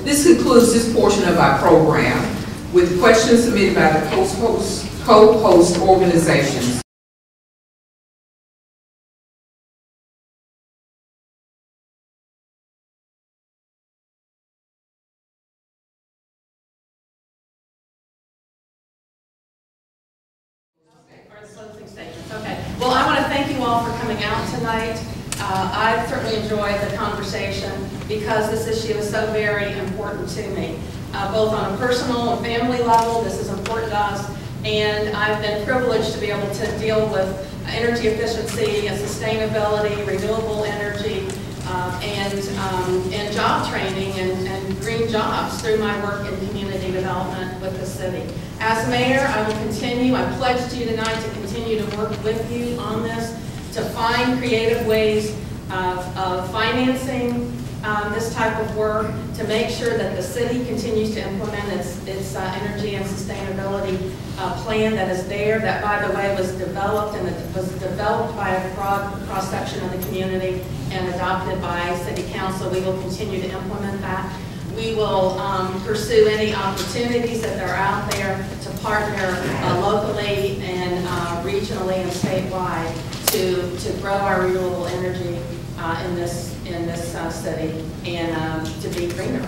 This concludes this portion of our program with questions submitted by the co-host organizations. Okay. Well, I want to thank you all for coming out tonight. I've certainly enjoyed the conversation because this issue is so very important to me, both on a personal and family level. This is important to us, and I've been privileged to be able to deal with energy efficiency and sustainability, renewable energy, and job training and green jobs through my work in community development with the city. As mayor, I will continue. I pledge to you tonight to continue to work with you on this, to find creative ways of financing this type of work, to make sure that the city continues to implement its energy and sustainability plan that is there, that, by the way, was developed by a broad cross-section of the community and adopted by City Council. We will continue to implement that. We will pursue any opportunities that are out there to partner locally and regionally and statewide to grow our renewable energy in this city and to be greener,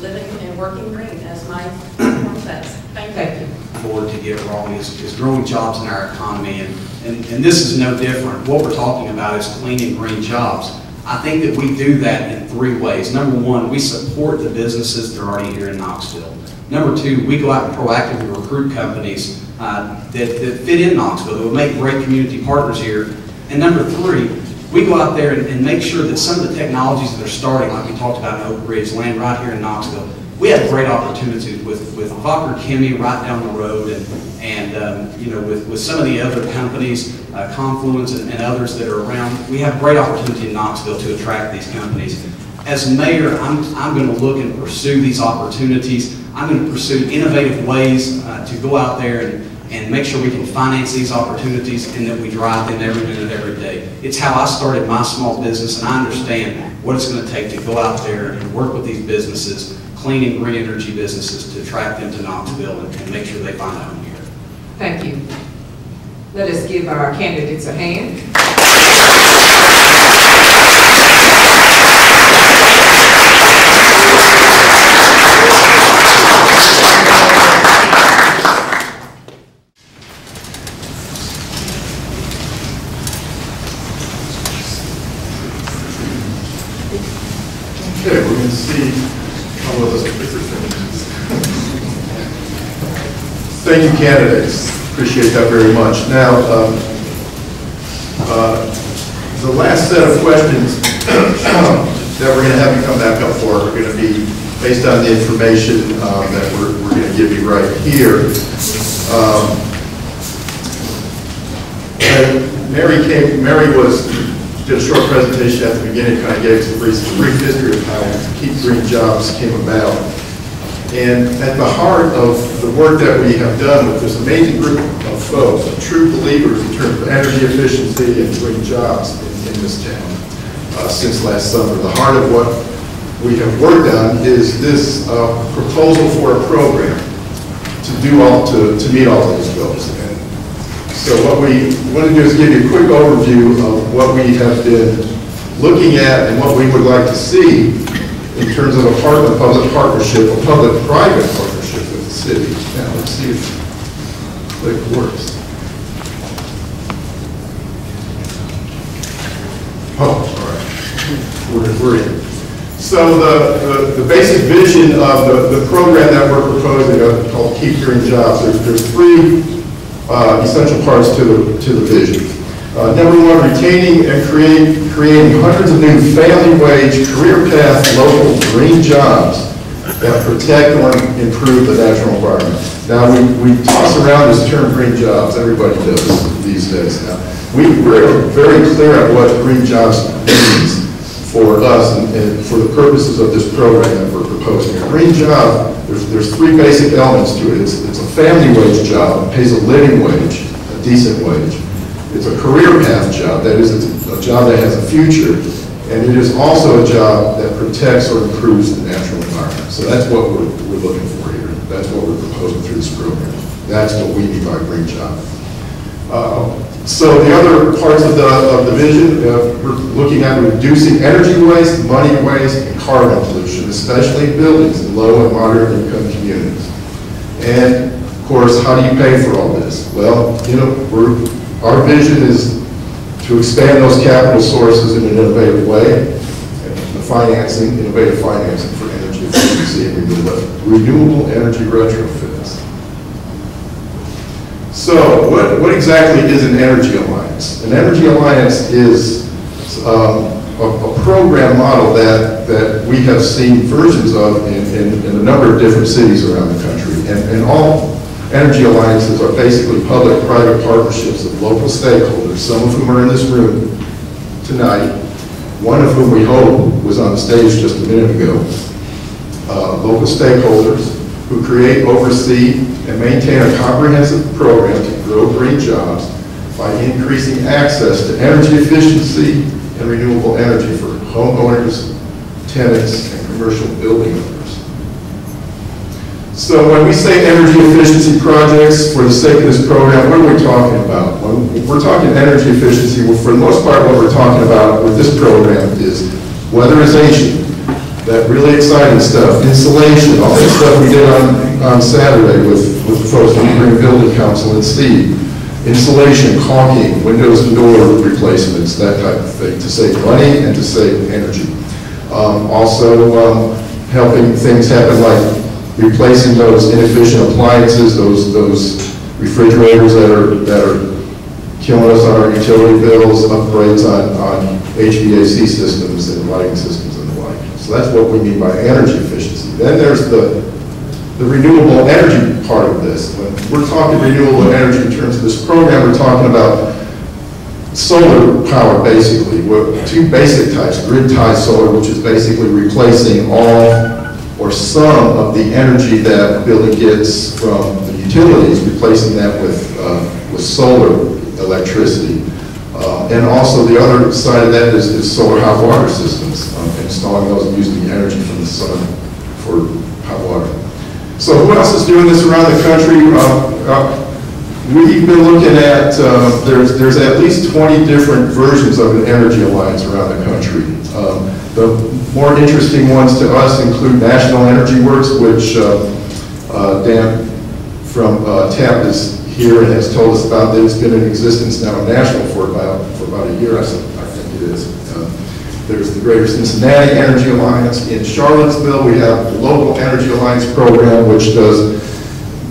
living and working green, as my platform says. Thank you. Forward to get wrong is growing jobs in our economy, and this is no different. What we're talking about is clean and green jobs. I think that we do that in three ways. Number one, we support the businesses that are already here in Knoxville. Number two, we go out and proactively recruit companies that fit in Knoxville, that will make great community partners here. And number three, we go out there and make sure that some of the technologies that are starting, like we talked about in Oak Ridge, land right here in Knoxville. We have great opportunities with Vocker Chemie right down the road, and you know, with some of the other companies, Confluence and others that are around. We have great opportunity in Knoxville to attract these companies. As mayor, I'm going to look and pursue these opportunities. I'm going to pursue innovative ways to go out there and make sure we can finance these opportunities and that we drive them every minute, every day. It's how I started my small business, and I understand what it's going to take to go out there and work with these businesses, clean and green energy businesses, to attract them to Knoxville and make sure they find a home here. Thank you. Let us give our candidates a hand. Okay, we're going to see how well this picture finishes. Thank you, candidates. Appreciate that very much. Now, the last set of questions that we're going to have you come back up for are going to be based on the information that we're going to give you right here. Mary did a short presentation at the beginning, kind of gave us a brief history of how Keep Green Jobs came about. And at the heart of the work that we have done with this amazing group of folks, true believers in terms of energy efficiency and green jobs in this town since last summer, the heart of what we have worked on is this proposal for a program to meet all of these goals. And so what we want to do is give you a quick overview of what we have been looking at and what we would like to see in terms of a public partnership, a public-private partnership with the city. Now, let's see if the click works. Oh, all right. We're in. So the basic vision of the program that we're proposing, called Keep Green Jobs, there's three essential parts to the vision. Number one, retaining and creating hundreds of new family wage, career path, local green jobs that protect or improve the natural environment. Now, we toss around this term green jobs. Everybody does these days. Now, we're very clear on what green jobs means for us and for the purposes of this program that we're proposing. A green job, there's three basic elements to it. It's a family wage job, it pays a living wage, a decent wage. It's a career path job, that is, it's a job that has a future, and it is also a job that protects or improves the natural environment. environment. So that's what we're looking for here. That's what we're proposing through this program. That's what we mean by green job. So the other parts of the vision, we're looking at reducing energy waste, money waste, and carbon pollution, especially in buildings in low and moderate income communities. And of course, how do you pay for all this? Well, our vision is to expand those capital sources in an innovative way, and the innovative financing for energy efficiency and renewable energy retrofits. So, what exactly is an energy alliance? An energy alliance is a program model that we have seen versions of in a number of different cities around the country. And all energy alliances are basically public-private partnerships of local stakeholders, some of whom are in this room tonight, one of whom we hope was on the stage just a minute ago. Local stakeholders who create, oversee, and maintain a comprehensive program to grow green jobs by increasing access to energy efficiency and renewable energy for homeowners, tenants, and commercial building owners. So when we say energy efficiency projects, for the sake of this program, what are we talking about? When we're talking energy efficiency, well, for the most part, what we're talking about with this program is weatherization, that really exciting stuff, insulation, all that stuff we did on Saturday with the folks from the Green Building Council and Steve. Insulation, caulking, windows and door replacements, that type of thing, to save money and to save energy. Also helping things happen like replacing those inefficient appliances, those refrigerators that are killing us on our utility bills, upgrades on HVAC systems and lighting systems and the like. So that's what we mean by energy efficiency. Then there's the renewable energy part of this. When we're talking renewable energy in terms of this program, we're talking about solar power, basically. Two basic types, grid-tied solar, which is basically replacing all or some of the energy that a building gets from the utilities, replacing that with solar electricity. And also the other side of that is solar hot water systems, installing those and using the energy from the sun for hot water. So who else is doing this around the country? We've been looking at, there's at least 20 different versions of an energy alliance around the country. The more interesting ones to us include National Energy Works, which Dan from TAP is here and has told us about. It's been in existence now national for about a year, I think it is. There's the Greater Cincinnati Energy Alliance. In Charlottesville, we have the Local Energy Alliance program, which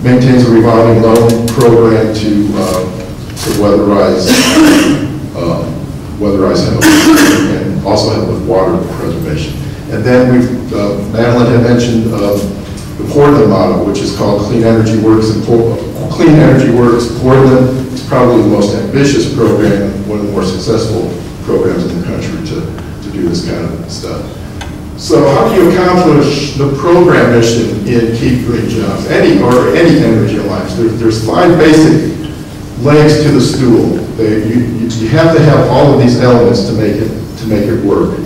maintains a revolving loan program to weatherize help and also help with water preservation. And then Madeline had mentioned the Portland model, which is called Clean Energy Works in Clean Energy Works Portland. It's probably the most ambitious program, one of the more successful programs in the country to do this kind of stuff. So how do you accomplish the program mission in Keep Green Jobs, any energy alliance? There's 5 basic legs to the stool. You have to have all of these elements to make it work.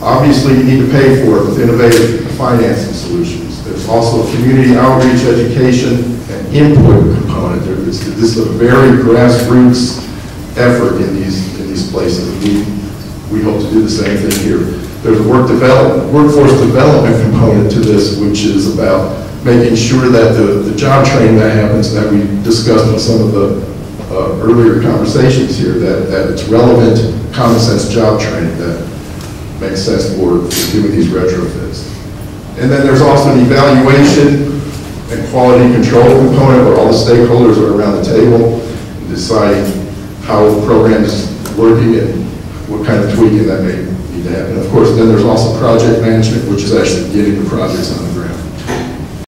Obviously, you need to pay for it with innovative financing solutions. There's also community outreach, education, and input component. This is a very grassroots effort in these places. We hope to do the same thing here. There's a workforce development component to this, which is about making sure that the job training that happens, that we discussed in some of the earlier conversations here, that it's relevant, common sense job training that makes sense for doing these retrofits. And then there's also an evaluation and quality control component where all the stakeholders are around the table and deciding how the program is working and what kind of tweaking that may need to happen. Of course, then there's also project management, which is actually getting the projects on the